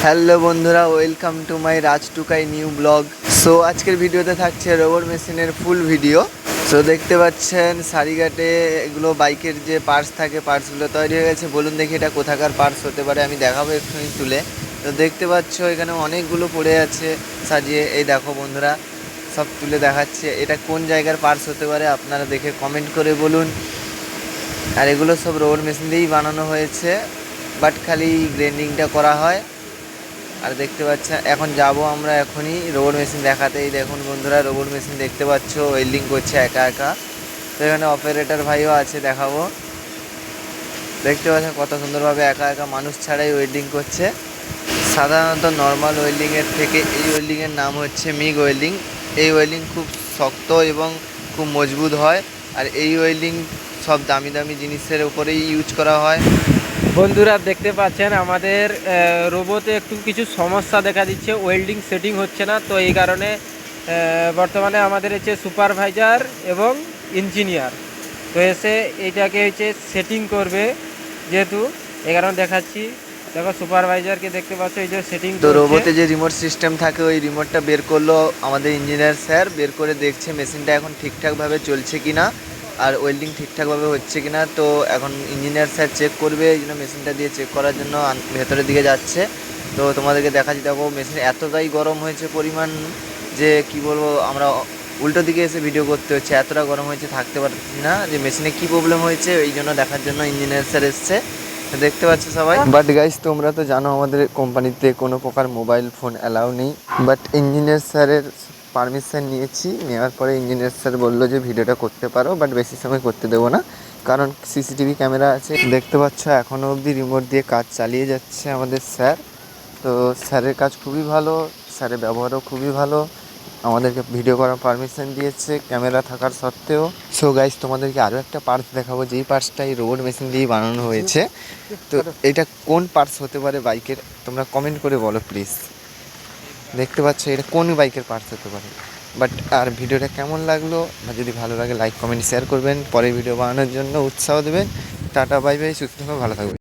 Hello বন্ধুরা, welcome to my Raj Tukai new blog. So আজকের ভিডিওতে থাকছে রোবট মেশিনের ফুল ভিডিও। সো দেখতে পাচ্ছেন সারিঘাটে এগুলো বাইকের যে পার্টস থাকে, পার্টসগুলো তৈরি হয়ে গেছে। বলুন দেখি এটা কোথাকার পার্টস হতে পারে, আমি দেখাবো এক্ষুনি তুলে। তো দেখতে পাচ্ছ এখানে অনেকগুলো পড়ে আছে সাজিয়ে। এই দেখো বন্ধুরা, সব তুলে দেখাচ্ছে। এটা কোন জায়গার পার্টস হতে পারে আপনারা দেখে কমেন্ট করে বলুন। আর এগুলো সব রোবট মেশিন দিয়েই বানানো হয়েছে, বাট খালি গ্রাইন্ডিংটা করা হয়। আর দেখতে পাচ্ছেন এখন যাব আমরা এখনই রোবট মেশিন দেখাতেই। দেখুন বন্ধুরা, রোবট মেশিন দেখতে পাচ্ছ ওয়েল্ডিং করছে একা একা। তো এখানে অপারেটর ভাইও আছে, দেখাবো। দেখতে পাচ্ছেন কত সুন্দরভাবে একা একা মানুষ ছাড়াই ওয়েল্ডিং করছে। সাধারণত নর্মাল ওয়েল্ডিংয়ের থেকে এই ওয়েল্ডিংয়ের নাম হচ্ছে মিগ ওয়েল্ডিং। এই ওয়েল্ডিং খুব শক্ত এবং খুব মজবুত হয়। আর এই ওয়েল্ডিং সব দামি দামি জিনিসের উপরেই ইউজ করা হয়। বন্ধুরা দেখতে পাচ্ছেন আমাদের রোবোতে একটু কিছু সমস্যা দেখা দিচ্ছে, ওয়েল্ডিং সেটিং হচ্ছে না। তো এই কারণে বর্তমানে আমাদের হচ্ছে সুপারভাইজার এবং ইঞ্জিনিয়ার তো এসে এইটাকে হচ্ছে সেটিং করবে। যেহেতু এই কারণে দেখাচ্ছি, দেখো সুপারভাইজারকে দেখতে পাচ্ছ, এই যে সেটিং তো করছে। রোবোতে যে রিমোট সিস্টেম থাকে, ওই রিমোটটা বের করলো আমাদের ইঞ্জিনিয়ার স্যার। বের করে দেখছে মেশিনটা এখন ঠিকঠাকভাবে চলছে কি না, আর ওয়েল্ডিং ঠিকঠাকভাবে হচ্ছে কি না। তো এখন ইঞ্জিনিয়ার স্যার চেক করবে, এই জন্য মেশিনটা দিয়ে চেক করার জন্য ভেতরের দিকে যাচ্ছে। তো তোমাদেরকে দেখাচ্ছি। দেখো মেশিন এতটাই গরম হয়েছে পরিমাণ, যে কি বলবো, আমরা উল্টো দিকে এসে ভিডিও করতে হচ্ছে, এতটা গরম হয়েছে থাকতে পারছি না। যে মেশিনে কি প্রবলেম হয়েছে এই জন্য দেখার জন্য ইঞ্জিনিয়ার স্যার এসছে, দেখতে পাচ্ছ সবাই। বাট গাইস, তোমরা তো জানো আমাদের কোম্পানিতে কোনো প্রকার মোবাইল ফোন অ্যালাউ নেই। বাট ইঞ্জিনিয়ার স্যারের পারমিশন নিয়েছি, নেওয়ার পরে ইঞ্জিনিয়ার স্যার বললো যে ভিডিওটা করতে পারো, বাট বেশি সময় করতে দেবো না, কারণ সিসিটিভি ক্যামেরা আছে। দেখতে পাচ্ছ এখনও অবধি রিমোট দিয়ে কাজ চালিয়ে যাচ্ছে আমাদের স্যার। তো স্যারের কাজ খুবই ভালো, স্যারের ব্যবহারও খুবই ভালো। আমাদেরকে ভিডিও করার পারমিশন দিয়েছে ক্যামেরা থাকার সত্ত্বেও। সো গাইস, তোমাদেরকে আরও একটা পার্টস দেখাবো, যেই পার্টসটা এই রোবট মেশিন দিয়েই বানানো হয়েছে। তো এটা কোন পার্টস হতে পারে বাইকের, তোমরা কমেন্ট করে বলো প্লিজ। দেখতে পাচ্ছ এটা কোন বাইকের পার্টস হতে পারে। বাট আর ভিডিওটা কেমন লাগলো, বা যদি ভালো লাগে লাইক কমেন্ট শেয়ার করবেন, পরের ভিডিও বানানোর জন্য উৎসাহ দেবেন। টাটা বাই বাই, সুস্থ থাকবে, ভালো থাকবে।